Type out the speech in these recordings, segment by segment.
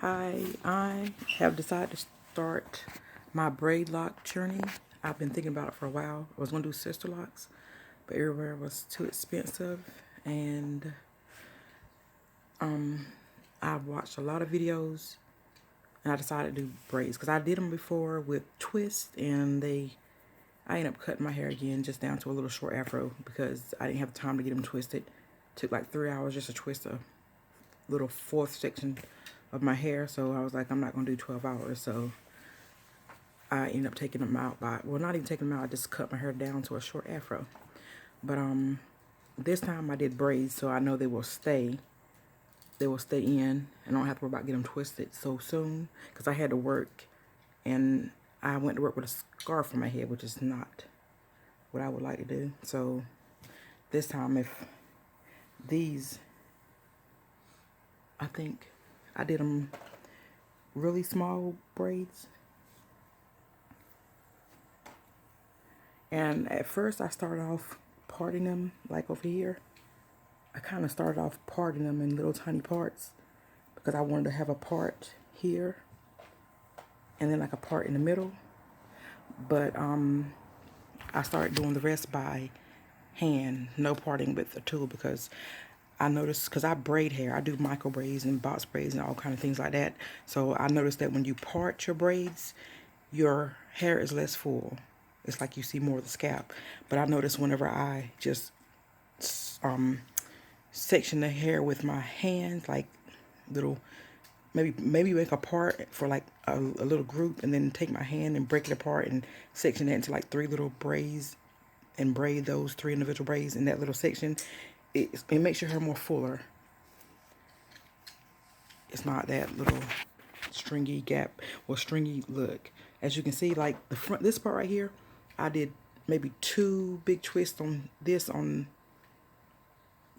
Hi, I have decided to start my braid lock journey. I've been thinking about it for a while. I was going to do sister locks, but everywhere was too expensive. And I've watched a lot of videos and I decided to do braids because I did them before with twists and I ended up cutting my hair again just down to a little short afro because I didn't have time to get them twisted. It took like 3 hours just to twist a little fourth section of my hair, so I was like, I'm not gonna do 12 hours. So I ended up taking them out well, not even taking them out, I just cut my hair down to a short afro. But this time I did braids, so I know they will stay in and I don't have to worry about getting them twisted so soon because I had to work and I went to work with a scarf on my head, which is not what I would like to do. So this time, if these, I think I did them really small braids. And at first I started off parting them like over here. I kind of started off parting them in little tiny parts because I wanted to have a part here and then like a part in the middle. But I started doing the rest by hand, no parting with a tool, because I noticed, because I braid hair, I do micro braids and box braids and all kind of things like that. So I noticed that when you part your braids, your hair is less full. It's like you see more of the scalp. But I noticed whenever I just section the hair with my hands, like little, maybe make a part for like a little group, and then take my hand and break it apart and section it into like 3 little braids and braid those 3 individual braids in that little section. It makes your hair more fuller. It's not that little stringy gap or stringy look. As you can see, like the front, this part right here, I did maybe 2 big twists on this on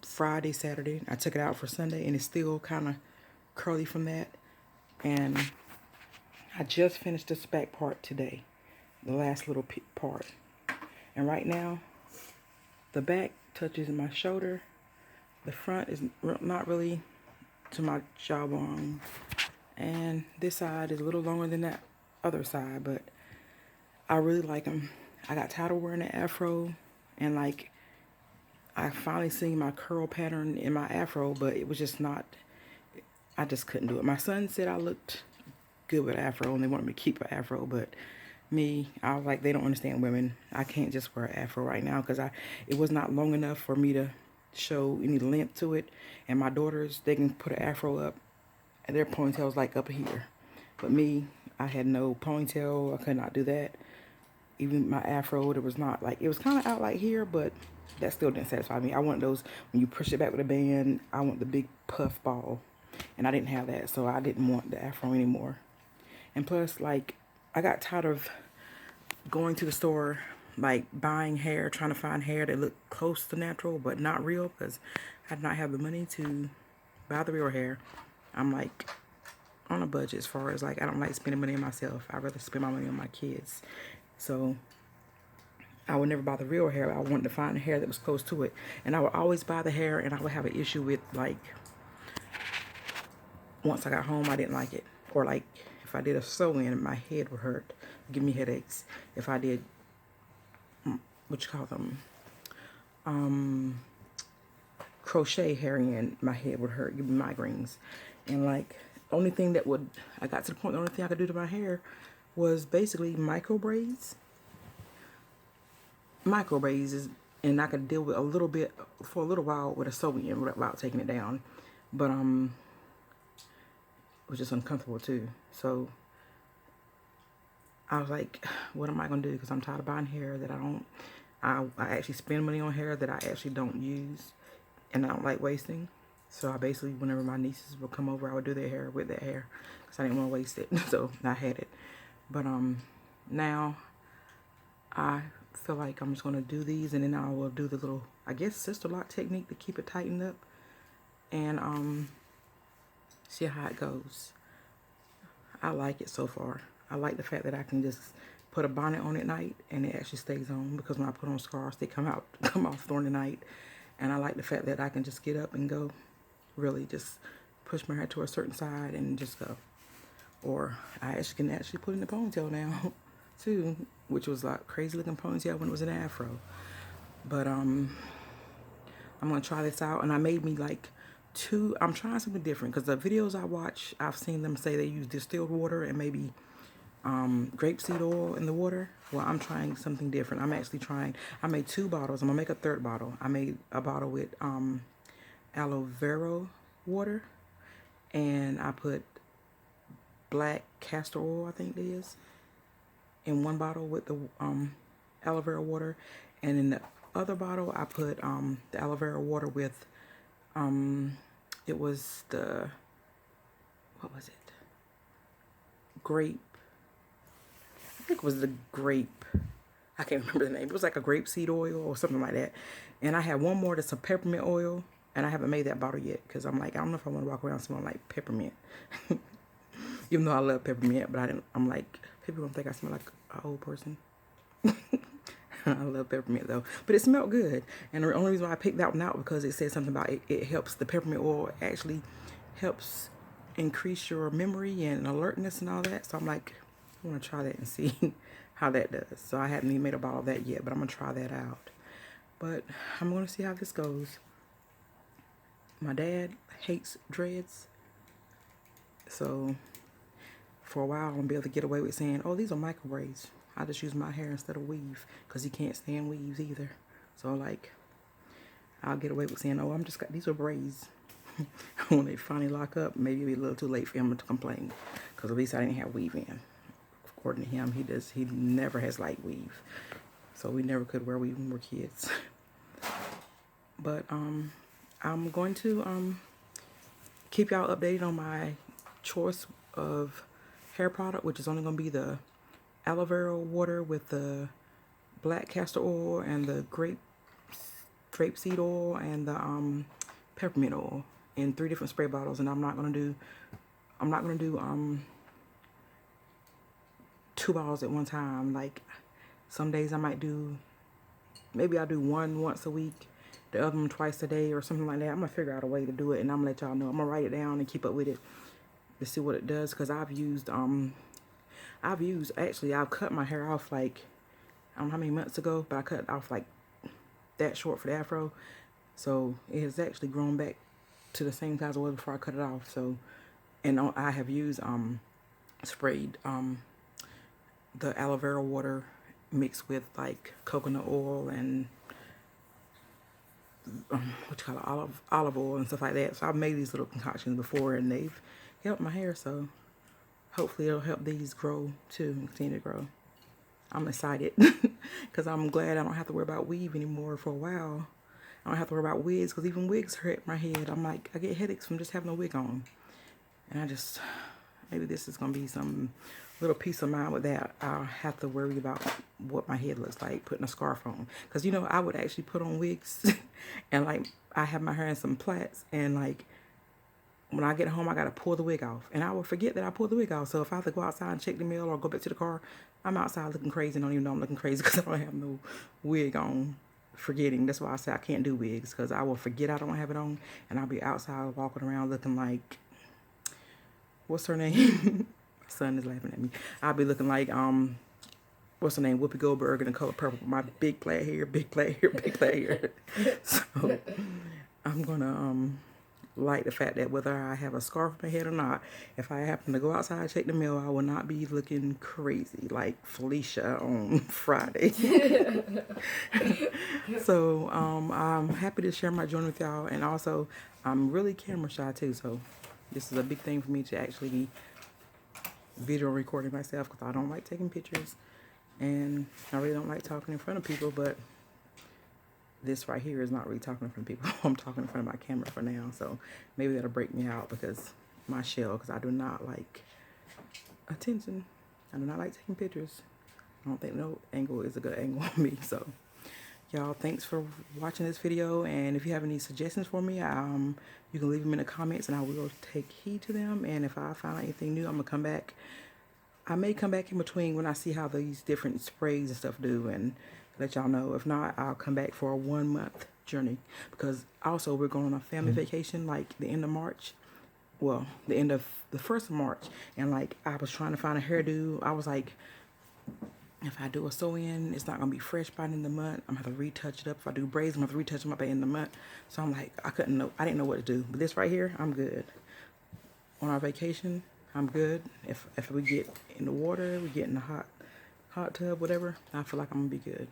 Friday, Saturday. I took it out for Sunday and it's still kind of curly from that. And I just finished this back part today, the last little part. And right now, the back touches my shoulder. The front is not really to my jawbone. And this side is a little longer than that other side, but I really like them. I got tired of wearing the afro, and like I finally seen my curl pattern in my afro, but it was just not, I just couldn't do it. My son said I looked good with afro and they wanted me to keep an afro, but me, I was like, they don't understand women. I can't just wear an afro right now because it was not long enough for me to show any length to it. And my daughters, they can put an afro up and their ponytail's like up here. But me, I had no ponytail. I could not do that. Even my afro, it was not like, it was kind of out like here, but that still didn't satisfy me. I want those, when you push it back with a band, I want the big puff ball. And I didn't have that, so I didn't want the afro anymore. And plus, like, I got tired of going to the store, like buying hair, trying to find hair that looked close to natural but not real, because I did not have the money to buy the real hair. I'm like on a budget as far as like, I don't like spending money on myself. I'd rather spend my money on my kids. So I would never buy the real hair. I wanted to find a hair that was close to it. And I would always buy the hair and I would have an issue with, like, once I got home, I didn't like it. Or like if I did a sew-in, my head would hurt, give me headaches. If I did, what you call them, crochet hair in, my head would hurt, give me migraines. And like, only thing that would, I got to the point, the only thing I could do to my hair was basically micro braids. Micro braids is, and I could deal with a little bit for a little while with a sew-in without taking it down. But it was just uncomfortable too. So I was like, what am I gonna do? Because I'm tired of buying hair that I actually spend money on hair that I actually don't use and I don't like wasting. So I basically, whenever my nieces would come over, I would do their hair with that hair because I didn't want to waste it. So I had it. But now I feel like I'm just gonna do these, and then I will do the little, I guess, sister lock technique to keep it tightened up, and see how it goes. I like it so far. I like the fact that I can just put a bonnet on at night and it actually stays on, because when I put on scarves, they come off during the night. And I like the fact that I can just get up and go, really just push my hair to a certain side and just go. Or I actually can actually put in the ponytail now too, which was like crazy looking ponytail when it was an afro. But I'm gonna try this out, and I made me like I'm trying something different because the videos I watch, I've seen them say they use distilled water and maybe grapeseed oil in the water. Well, I'm trying something different. I made 2 bottles. I'm gonna make a 3rd bottle. I made a bottle with aloe vera water, and I put black castor oil, I think it is, in one bottle with the aloe vera water, and in the other bottle I put the aloe vera water with it was what was it? Grape. I think it was the grape. I can't remember the name. It was like a grapeseed oil or something like that. And I had one more that's a peppermint oil, and I haven't made that bottle yet because I'm like, I don't know if I want to walk around smelling like peppermint. Even though I love peppermint, but I'm like, people don't think I smell like an old person. I love peppermint though, but it smelled good. And the only reason why I picked that one out because it said something about it helps, the peppermint oil actually helps increase your memory and alertness and all that. So I'm like, I want to try that and see how that does. So I haven't even made a bottle of that yet, but I'm going to try that out. But I'm going to see how this goes. My dad hates dreads. So for a while, I'm going to be able to get away with saying, oh, these are micro braids. I just use my hair instead of weave because he can't stand weaves either. So like, I'll get away with saying, oh, these are braids. When they finally lock up, maybe it'll be a little too late for him to complain because at least I didn't have weave in. According to him, he never has liked weave. So we never could wear weave when we were kids. But I'm going to keep y'all updated on my choice of hair product, which is only going to be the aloe vera water with the black castor oil and the grapeseed oil and the peppermint oil in 3 different spray bottles. And I'm not gonna do 2 bottles at one time. Like some days I might do, maybe I'll do one once a week, the other one twice a day or something like that. I'm gonna figure out a way to do it, and I'm gonna let y'all know. I'm gonna write it down and keep up with it to see what it does, because I've cut my hair off like, I don't know how many months ago, but I cut it off like that short for the afro. So it has actually grown back to the same size it was before I cut it off. So, and I have used, sprayed the aloe vera water mixed with like coconut oil and olive oil and stuff like that. So I've made these little concoctions before, and they've helped my hair. So hopefully it'll help these grow too and continue to grow. I'm excited because I'm glad I don't have to worry about weave anymore for a while. I don't have to worry about wigs, because even wigs hurt my head. I'm like, I get headaches from just having a wig on. And maybe this is going to be some little peace of mind with that. I'll have to worry about what my head looks like putting a scarf on. Because, you know, I would actually put on wigs and like, I have my hair in some plaits, and like, when I get home, I got to pull the wig off. And I will forget that I pulled the wig off. So if I have to go outside and check the mail or go back to the car, I'm outside looking crazy and don't even know I'm looking crazy because I don't have no wig on. Forgetting. That's why I say I can't do wigs, because I will forget I don't have it on, and I'll be outside walking around looking like, what's her name? My son is laughing at me. I'll be looking like, what's her name? Whoopi Goldberg in the color purple. My big plait hair, big plait hair, big plait hair. So I'm gonna like the fact that whether I have a scarf on my head or not, if I happen to go outside and check the mail, I will not be looking crazy like Felicia on Friday. So I'm happy to share my journey with y'all, and also I'm really camera shy too, so this is a big thing for me to actually be video recording myself, because I don't like taking pictures and I really don't like talking in front of people. But this right here is not really talking in front of people. I'm talking in front of my camera for now, so maybe that'll break me out because my shell, because I do not like attention. I do not like taking pictures. I don't think no angle is a good angle on me. So y'all, thanks for watching this video, and if you have any suggestions for me, you can leave them in the comments and I will take heed to them. And if I find out anything new, I'm gonna come back. I may come back in between when I see how these different sprays and stuff do, and let y'all know. If not, I'll come back for a 1 month journey, because also we're going on a family vacation like the end of March, well, the end of the 1st of March, and like I was trying to find a hairdo. I was like, if I do a sew-in, it's not gonna be fresh by the end of the month. I'm gonna have to retouch it up. If I do braids, I'm gonna have to retouch them up by the end of the month. So I'm like, I didn't know what to do. But this right here, I'm good. On our vacation, I'm good. If we get in the water, we get in the hot tub, whatever, I feel like I'm gonna be good.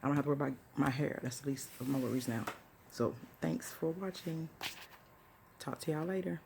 I don't have to worry about my hair. That's the least of my worries now. So thanks for watching. Talk to y'all later.